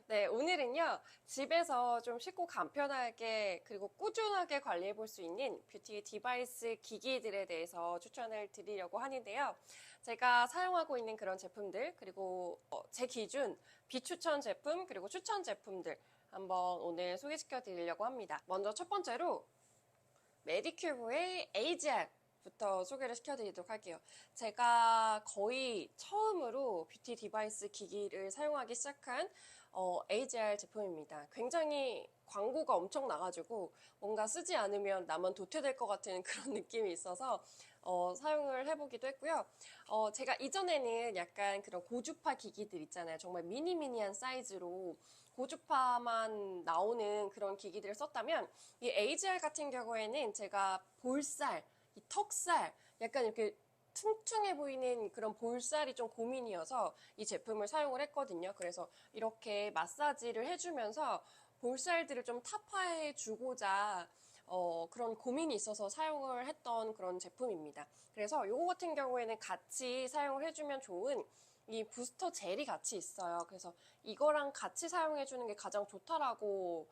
네, 오늘은요, 집에서 좀 쉽고 간편하게 그리고 꾸준하게 관리해 볼 수 있는 뷰티 디바이스 기기들에 대해서 추천을 드리려고 하는데요. 제가 사용하고 있는 그런 제품들, 그리고 제 기준 비추천 제품, 그리고 추천 제품들 한번 오늘 소개시켜 드리려고 합니다. 먼저 첫 번째로 메디큐브의 에이지알부터 소개를 시켜드리도록 할게요. 제가 거의 처음으로 뷰티 디바이스 기기를 사용하기 시작한 AGR 제품입니다. 굉장히 광고가 엄청 나가지고 뭔가 쓰지 않으면 나만 도태될 것 같은 그런 느낌이 있어서 사용을 해보기도 했고요. 제가 이전에는 약간 그런 고주파 기기들 있잖아요. 정말 미니미니한 사이즈로 고주파만 나오는 그런 기기들을 썼다면 이 AGR 같은 경우에는 제가 볼살, 이 턱살, 약간 이렇게 퉁퉁해 보이는 그런 볼살이 좀 고민이어서 이 제품을 사용을 했거든요. 그래서 이렇게 마사지를 해주면서 볼살들을 좀 타파해 주고자 그런 고민이 있어서 사용을 했던 그런 제품입니다. 그래서 이거 같은 경우에는 같이 사용을 해주면 좋은 이 부스터 젤이 같이 있어요. 그래서 이거랑 같이 사용해주는 게 가장 좋다라고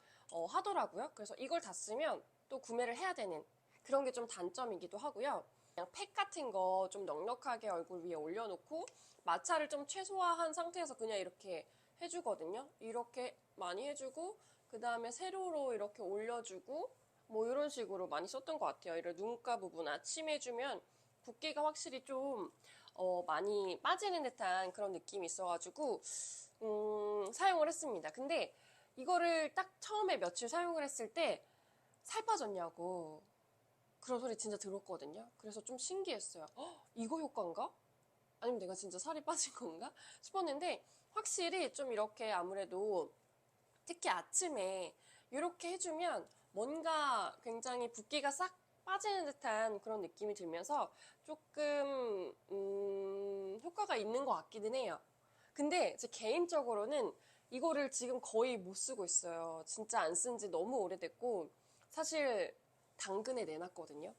하더라고요. 그래서 이걸 다 쓰면 또 구매를 해야 되는 그런 게 좀 단점이기도 하고요. 그냥 팩 같은 거 좀 넉넉하게 얼굴 위에 올려놓고 마찰을 좀 최소화한 상태에서 그냥 이렇게 해주거든요. 이렇게 많이 해주고 그 다음에 세로로 이렇게 올려주고 뭐 이런 식으로 많이 썼던 것 같아요. 이런 눈가 부분 아침해주면 붓기가 확실히 좀 많이 빠지는 듯한 그런 느낌이 있어가지고 사용을 했습니다. 근데 이거를 딱 처음에 며칠 사용을 했을 때 살 빠졌냐고 그런 소리 진짜 들었거든요. 그래서 좀 신기했어요. 이거 효과인가? 아니면 내가 진짜 살이 빠진 건가? 싶었는데 확실히 좀 이렇게 아무래도 특히 아침에 이렇게 해주면 뭔가 굉장히 붓기가 싹 빠지는 듯한 그런 느낌이 들면서 조금 효과가 있는 것 같기는 해요. 근데 제 개인적으로는 이거를 지금 거의 못 쓰고 있어요. 진짜 안 쓴 지 너무 오래됐고 사실 당근에 내놨거든요.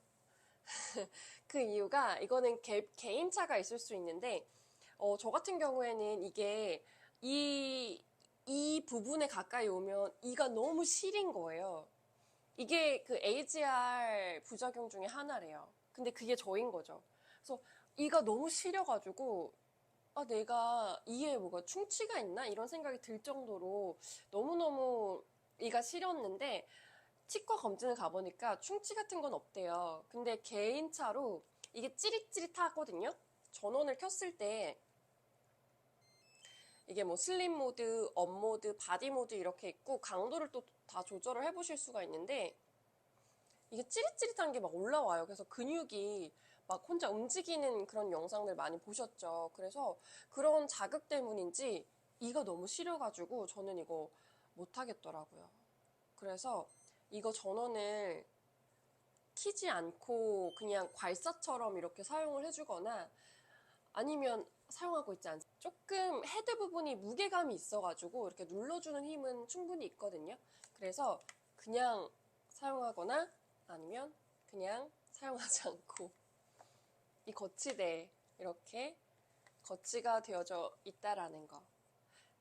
그 이유가 이거는 개인차가 있을 수 있는데 저 같은 경우에는 이게 이 부분에 가까이 오면 이가 너무 시린 거예요. 이게 그 AGR 부작용 중에 하나래요. 근데 그게 저인 거죠. 그래서 이가 너무 시려가지고 아, 내가 이에 뭐가 충치가 있나? 이런 생각이 들 정도로 너무너무 이가 시렸는데 치과 검진을 가보니까 충치 같은 건 없대요. 근데 개인차로 이게 찌릿찌릿하거든요. 전원을 켰을 때 이게 뭐 슬림 모드, 업 모드, 바디 모드 이렇게 있고 강도를 또 다 조절을 해보실 수가 있는데 이게 찌릿찌릿한 게 막 올라와요. 그래서 근육이 막 혼자 움직이는 그런 영상들 많이 보셨죠. 그래서 그런 자극 때문인지 이가 너무 시려가지고 저는 이거 못하겠더라고요. 그래서 이거 전원을 키지 않고 그냥 괄사처럼 이렇게 사용을 해주거나 아니면 사용하고 있지 않습니다. 조금 헤드 부분이 무게감이 있어가지고 이렇게 눌러주는 힘은 충분히 있거든요. 그래서 그냥 사용하거나 아니면 그냥 사용하지 않고 이 거치대에 이렇게 거치가 되어져 있다라는 거.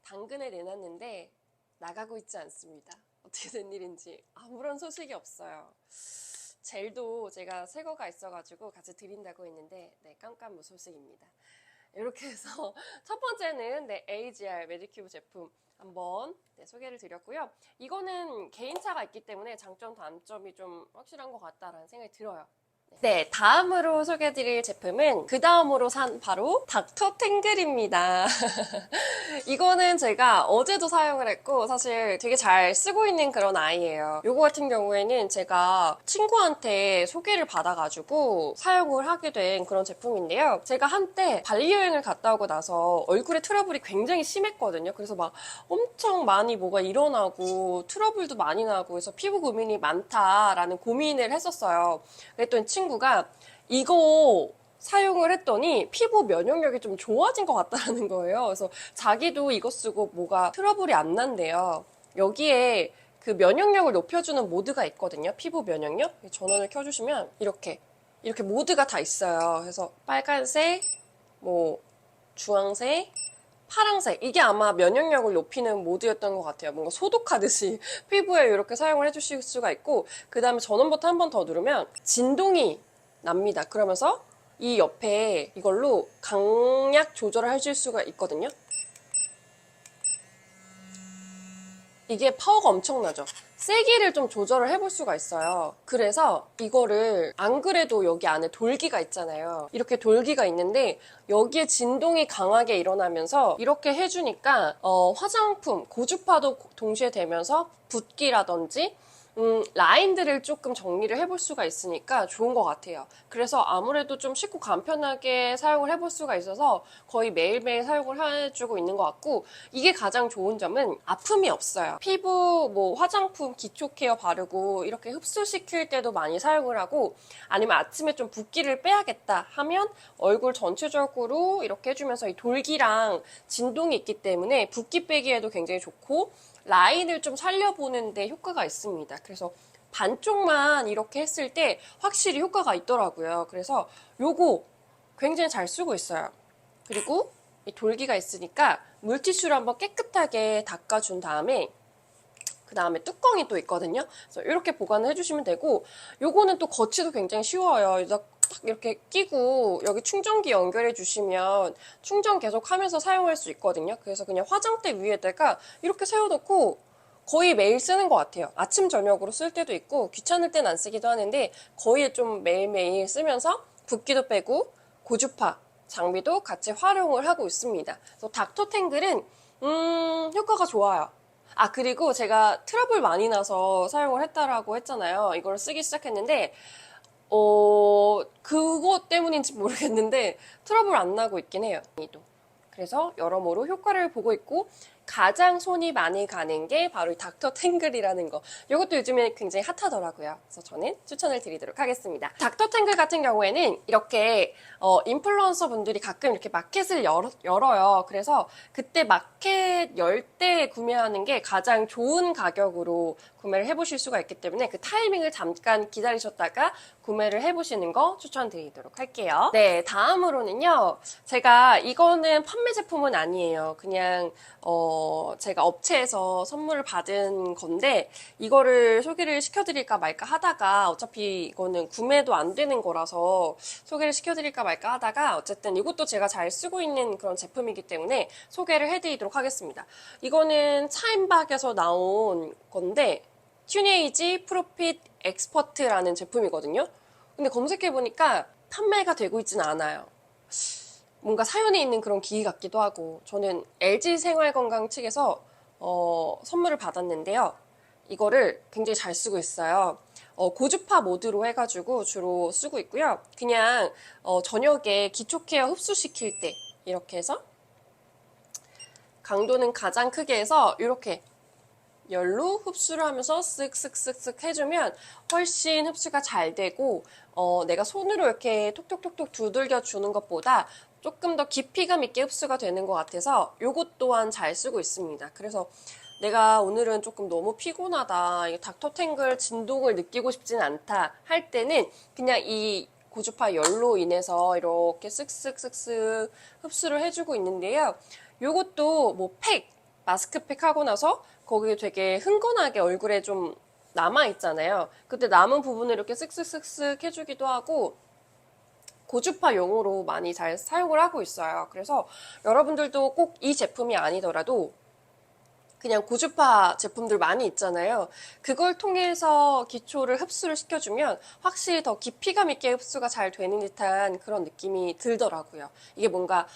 당근에 내놨는데 나가고 있지 않습니다. 어떻게 된 일인지 아무런 소식이 없어요. 젤도 제가 새 거가 있어가지고 같이 드린다고 했는데 네, 깜깜무소식입니다. 이렇게 해서 첫 번째는 네, AGR 메디큐브 제품 한번 소개를 드렸고요. 이거는 개인차가 있기 때문에 장점, 단점이 좀 확실한 것 같다라는 생각이 들어요. 네, 다음으로 소개해드릴 제품은 그 다음으로 산 바로 닥터 탱글입니다. 이거는 제가 어제도 사용을 했고 사실 되게 잘 쓰고 있는 그런 아이예요. 요거 같은 경우에는 제가 친구한테 소개를 받아가지고 사용을 하게 된 그런 제품인데요. 제가 한때 발리 여행을 갔다 오고 나서 얼굴에 트러블이 굉장히 심했거든요. 그래서 막 엄청 많이 뭐가 일어나고 트러블도 많이 나고 그래서 피부 고민이 많다라는 고민을 했었어요. 그랬더니 친구가 이거 사용을 했더니 피부 면역력이 좀 좋아진 것 같다는 거예요. 그래서 자기도 이거 쓰고 뭐가 트러블이 안 난대요. 여기에 그 면역력을 높여주는 모드가 있거든요. 피부 면역력. 전원을 켜주시면 이렇게 모드가 다 있어요. 그래서 빨간색, 뭐 주황색, 파랑색. 이게 아마 면역력을 높이는 모드였던 것 같아요. 뭔가 소독하듯이 피부에 이렇게 사용을 해주실 수가 있고, 그 다음에 전원 버튼 한 번 더 누르면 진동이 납니다. 그러면서 이 옆에 이걸로 강약 조절을 하실 수가 있거든요. 이게 파워가 엄청나죠. 세기를 좀 조절을 해볼 수가 있어요. 그래서 이거를 안 그래도 여기 안에 돌기가 있잖아요. 이렇게 돌기가 있는데 여기에 진동이 강하게 일어나면서 이렇게 해주니까 화장품, 고주파도 동시에 되면서 붓기라든지 라인들을 조금 정리를 해볼 수가 있으니까 좋은 것 같아요. 그래서 아무래도 좀 쉽고 간편하게 사용을 해볼 수가 있어서 거의 매일매일 사용을 해주고 있는 것 같고, 이게 가장 좋은 점은 아픔이 없어요. 피부, 뭐 화장품, 기초 케어 바르고 이렇게 흡수시킬 때도 많이 사용을 하고, 아니면 아침에 좀 붓기를 빼야겠다 하면 얼굴 전체적으로 이렇게 해주면서 이 돌기랑 진동이 있기 때문에 붓기 빼기에도 굉장히 좋고, 라인을 좀 살려보는데 효과가 있습니다. 그래서 반쪽만 이렇게 했을 때 확실히 효과가 있더라고요. 그래서 요거 굉장히 잘 쓰고 있어요. 그리고 이 돌기가 있으니까 물티슈로 한번 깨끗하게 닦아준 다음에 그 다음에 뚜껑이 또 있거든요. 그래서 이렇게 보관을 해주시면 되고, 요거는 또 거치도 굉장히 쉬워요. 딱 이렇게 끼고 여기 충전기 연결해 주시면 충전 계속 하면서 사용할 수 있거든요. 그래서 그냥 화장대 위에다가 이렇게 세워놓고 거의 매일 쓰는 것 같아요. 아침 저녁으로 쓸 때도 있고 귀찮을 땐 안 쓰기도 하는데 거의 좀 매일매일 쓰면서 붓기도 빼고 고주파 장비도 같이 활용을 하고 있습니다. 그래서 닥터탱글은 효과가 좋아요. 아, 그리고 제가 트러블 많이 나서 사용을 했다라고 했잖아요. 이걸 쓰기 시작했는데 그것 때문인지 모르겠는데 트러블 안 나고 있긴 해요. 그래서 여러모로 효과를 보고 있고, 가장 손이 많이 가는 게 바로 이 닥터 탱글이라는 거. 이것도 요즘에 굉장히 핫하더라고요. 그래서 저는 추천을 드리도록 하겠습니다. 닥터 탱글 같은 경우에는 이렇게 인플루언서 분들이 가끔 이렇게 마켓을 열어요. 그래서 그때 마켓 열 때 구매하는 게 가장 좋은 가격으로 구매를 해보실 수가 있기 때문에 그 타이밍을 잠깐 기다리셨다가 구매를 해보시는 거 추천드리도록 할게요. 네, 다음으로는요. 제가 이거는 판매 제품은 아니에요. 그냥 제가 업체에서 선물을 받은 건데 이거를 소개를 시켜드릴까 말까 하다가, 어차피 이거는 구매도 안 되는 거라서 소개를 시켜드릴까 말까 하다가 어쨌든 이것도 제가 잘 쓰고 있는 그런 제품이기 때문에 소개를 해드리도록 하겠습니다. 이거는 차인박에서 나온 건데 튜네이지 프로핏 엑스퍼트라는 제품이거든요. 근데 검색해보니까 판매가 되고 있지는 않아요. 뭔가 사연이 있는 그런 기기 같기도 하고, 저는 LG 생활건강 측에서 선물을 받았는데요. 이거를 굉장히 잘 쓰고 있어요. 고주파 모드로 해가지고 주로 쓰고 있고요. 그냥 저녁에 기초 케어 흡수시킬 때 이렇게 해서 강도는 가장 크게 해서 이렇게 열로 흡수를 하면서 쓱쓱쓱쓱 해주면 훨씬 흡수가 잘 되고, 내가 손으로 이렇게 톡톡톡톡 두들겨 주는 것보다 조금 더 깊이감 있게 흡수가 되는 것 같아서 이것 또한 잘 쓰고 있습니다. 그래서 내가 오늘은 조금 너무 피곤하다, 이 닥터탱글 진동을 느끼고 싶진 않다 할 때는 그냥 이 고주파 열로 인해서 이렇게 쓱쓱쓱쓱 흡수를 해주고 있는데요. 이것도 뭐 마스크팩 하고 나서 거기 되게 흥건하게 얼굴에 좀 남아있잖아요. 그때 남은 부분을 이렇게 쓱쓱쓱쓱 해주기도 하고 고주파용으로 많이 잘 사용을 하고 있어요. 그래서 여러분들도 꼭 이 제품이 아니더라도 그냥 고주파 제품들 많이 있잖아요. 그걸 통해서 기초를 흡수를 시켜주면 확실히 더 깊이감 있게 흡수가 잘 되는 듯한 그런 느낌이 들더라고요. 이게 뭔가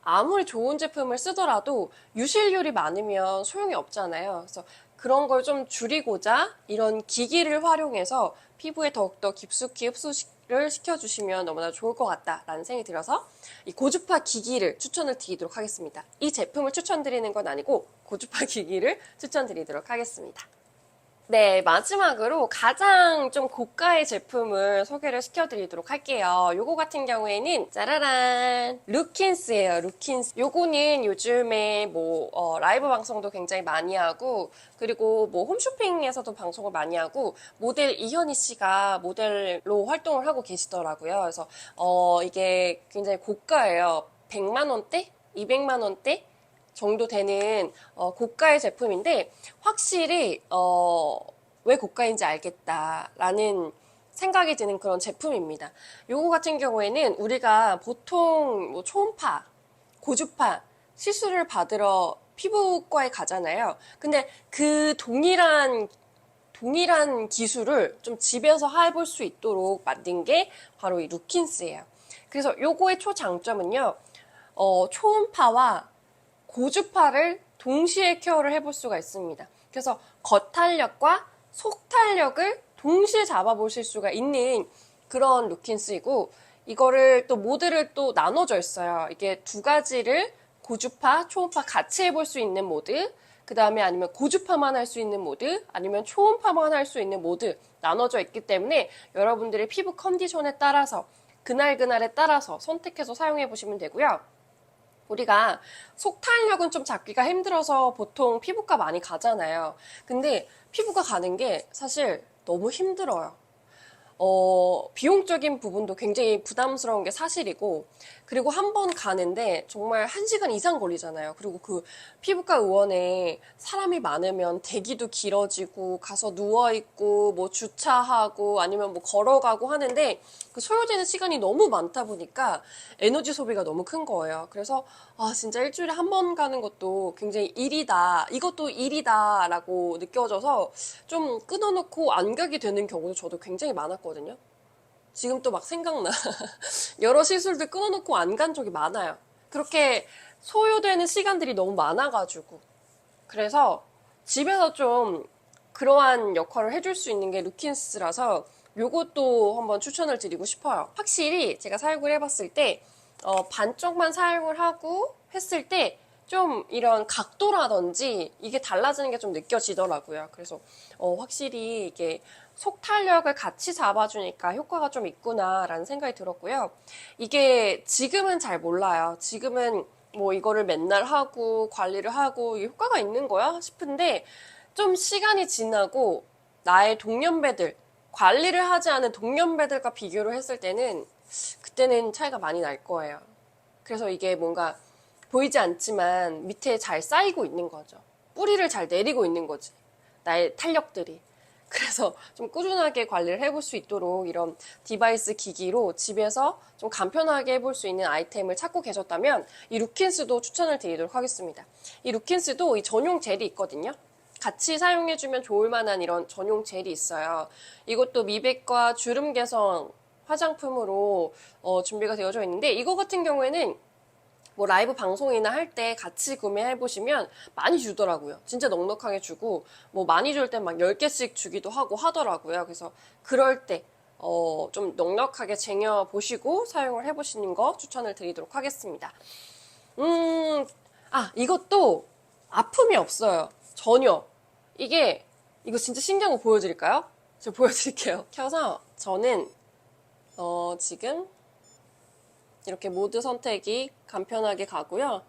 아무리 좋은 제품을 쓰더라도 유실률이 많으면 소용이 없잖아요. 그래서 그런 걸 좀 줄이고자 이런 기기를 활용해서 피부에 더욱더 깊숙이 흡수를 시켜주시면 너무나 좋을 것 같다라는 생각이 들어서 이 고주파 기기를 추천을 드리도록 하겠습니다. 이 제품을 추천드리는 건 아니고 고주파 기기를 추천드리도록 하겠습니다. 네, 마지막으로 가장 좀 고가의 제품을 소개를 시켜드리도록 할게요. 요거 같은 경우에는 짜라란! 루킨스예요, 루킨스. 요거는 요즘에 뭐 라이브 방송도 굉장히 많이 하고, 그리고 뭐 홈쇼핑에서도 방송을 많이 하고, 모델 이현희 씨가 모델로 활동을 하고 계시더라고요. 그래서 이게 굉장히 고가예요. 100만 원대? 200만 원대? 정도 되는 고가의 제품인데 확실히 왜 고가인지 알겠다라는 생각이 드는 그런 제품입니다. 요거 같은 경우에는 우리가 보통 뭐 초음파, 고주파 시술을 받으러 피부과에 가잖아요. 근데 그 동일한 기술을 좀 집에서 해볼 수 있도록 만든 게 바로 이 루킨스예요. 그래서 요거의 초장점은요, 초음파와 고주파를 동시에 케어를 해볼 수가 있습니다. 그래서 겉탄력과 속탄력을 동시에 잡아보실 수가 있는 그런 루킨스이고, 이거를 또 모드를 또 나눠져 있어요. 이게 두 가지를 고주파, 초음파 같이 해볼 수 있는 모드, 그 다음에 아니면 고주파만 할 수 있는 모드, 아니면 초음파만 할 수 있는 모드 나눠져 있기 때문에 여러분들의 피부 컨디션에 따라서 그날에 따라서 선택해서 사용해 보시면 되고요. 우리가 속탄력은 좀 잡기가 힘들어서 보통 피부과 많이 가잖아요. 근데 피부과 가는 게 사실 너무 힘들어요. 비용적인 부분도 굉장히 부담스러운 게 사실이고, 그리고 한 번 가는데 정말 1시간 이상 걸리잖아요. 그리고 그 피부과 의원에 사람이 많으면 대기도 길어지고, 가서 누워있고, 뭐 주차하고, 아니면 뭐 걸어가고 하는데, 그 소요되는 시간이 너무 많다 보니까 에너지 소비가 너무 큰 거예요. 그래서, 진짜 일주일에 한 번 가는 것도 굉장히 일이다. 이것도 일이다. 라고 느껴져서 좀 끊어놓고 안 가게 되는 경우도 저도 굉장히 많았거든요. 지금 또 막 생각나. 여러 시술들 끊어놓고 안 간 적이 많아요. 그렇게 소요되는 시간들이 너무 많아가지고. 그래서 집에서 좀 그러한 역할을 해줄 수 있는 게 루킨스라서 요것도 한번 추천을 드리고 싶어요. 확실히 제가 사용을 해봤을 때 반쪽만 사용을 하고 했을 때 좀 이런 각도라든지 이게 달라지는 게 좀 느껴지더라고요. 그래서 확실히 이게 속탄력을 같이 잡아주니까 효과가 좀 있구나라는 생각이 들었고요. 이게 지금은 잘 몰라요. 지금은 뭐 이거를 맨날 하고 관리를 하고 이게 효과가 있는 거야 싶은데 좀 시간이 지나고 나의 동년배들, 관리를 하지 않은 동년배들과 비교를 했을 때는 그때는 차이가 많이 날 거예요. 그래서 이게 뭔가 보이지 않지만 밑에 잘 쌓이고 있는 거죠. 뿌리를 잘 내리고 있는 거지. 나의 탄력들이. 그래서 좀 꾸준하게 관리를 해볼 수 있도록 이런 디바이스 기기로 집에서 좀 간편하게 해볼 수 있는 아이템을 찾고 계셨다면 이 루킨스도 추천을 드리도록 하겠습니다. 이 루킨스도 이 전용 젤이 있거든요. 같이 사용해주면 좋을 만한 이런 전용 젤이 있어요. 이것도 미백과 주름 개선 화장품으로 준비가 되어져 있는데 이거 같은 경우에는 뭐 라이브 방송이나 할 때 같이 구매해 보시면 많이 주더라고요. 진짜 넉넉하게 주고 뭐 많이 줄 땐 막 10개씩 주기도 하고 하더라고요. 그래서 그럴 때 좀 넉넉하게 쟁여 보시고 사용을 해 보시는 거 추천을 드리도록 하겠습니다. 이것도 아픔이 없어요. 전혀. 이거 진짜 신기한 거 보여드릴까요? 제가 보여드릴게요. 켜서 저는 지금 이렇게 모드 선택이 간편하게 가고요.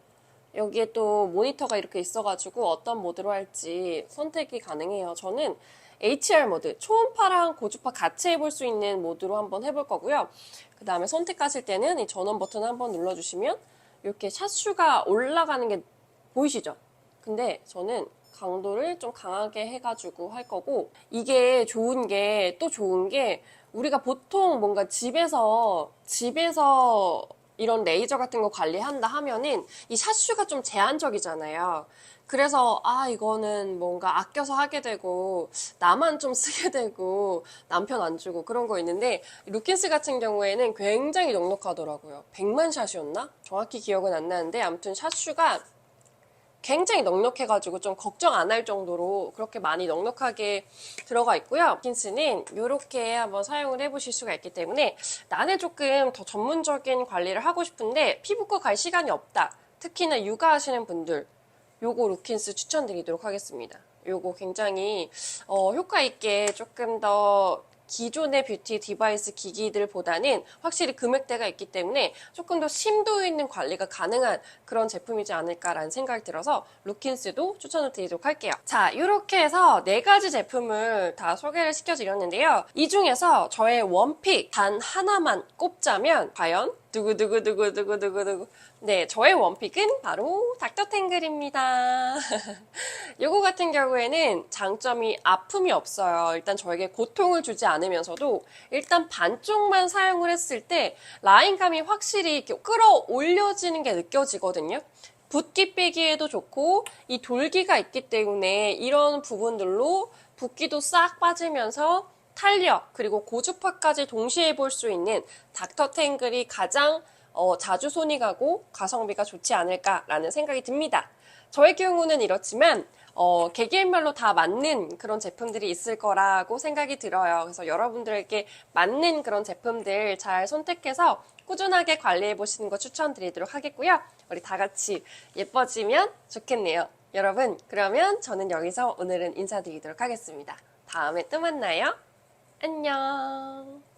여기에 또 모니터가 이렇게 있어가지고 어떤 모드로 할지 선택이 가능해요. 저는 HR 모드, 초음파랑 고주파 같이 해볼 수 있는 모드로 한번 해볼 거고요. 그 다음에 선택하실 때는 이 전원 버튼 한번 눌러주시면 이렇게 샷슈가 올라가는 게 보이시죠? 근데 저는 강도를 좀 강하게 해가지고 할 거고, 이게 좋은 게 우리가 보통 뭔가 집에서 이런 레이저 같은 거 관리한다 하면은 이 샷슈가 좀 제한적이잖아요. 그래서 이거는 뭔가 아껴서 하게 되고 나만 좀 쓰게 되고 남편 안 주고 그런 거 있는데 루킨스 같은 경우에는 굉장히 넉넉하더라고요. 100만 샷이었나? 정확히 기억은 안 나는데 아무튼 샷슈가 굉장히 넉넉해가지고 좀 걱정 안 할 정도로 그렇게 많이 넉넉하게 들어가 있고요. 루킨스는 이렇게 한번 사용을 해보실 수가 있기 때문에 나는 조금 더 전문적인 관리를 하고 싶은데 피부과 갈 시간이 없다. 특히나 육아하시는 분들 요거 루킨스 추천드리도록 하겠습니다. 요거 굉장히 효과 있게 조금 더 기존의 뷰티 디바이스 기기들보다는 확실히 금액대가 있기 때문에 조금 더 심도 있는 관리가 가능한 그런 제품이지 않을까라는 생각이 들어서 루킨스도 추천을 드리도록 할게요. 자, 이렇게 해서 4가지 제품을 다 소개를 시켜드렸는데요. 이 중에서 저의 원픽 단 하나만 꼽자면 과연 두구두구두구두구두구두구 네, 저의 원픽은 바로 닥터탱글입니다. 요거 같은 경우에는 장점이 아픔이 없어요. 일단 저에게 고통을 주지 않으면서도 일단 반쪽만 사용을 했을 때 라인감이 확실히 이렇게 끌어올려지는 게 느껴지거든요. 붓기 빼기에도 좋고 이 돌기가 있기 때문에 이런 부분들로 붓기도 싹 빠지면서 탄력 그리고 고주파까지 동시에 볼 수 있는 닥터탱글이 가장 자주 손이 가고 가성비가 좋지 않을까라는 생각이 듭니다. 저의 경우는 이렇지만 개개인별로 다 맞는 그런 제품들이 있을 거라고 생각이 들어요. 그래서 여러분들에게 맞는 그런 제품들 잘 선택해서 꾸준하게 관리해 보시는 거 추천드리도록 하겠고요. 우리 다 같이 예뻐지면 좋겠네요. 여러분, 그러면 저는 여기서 오늘은 인사드리도록 하겠습니다. 다음에 또 만나요. 안녕.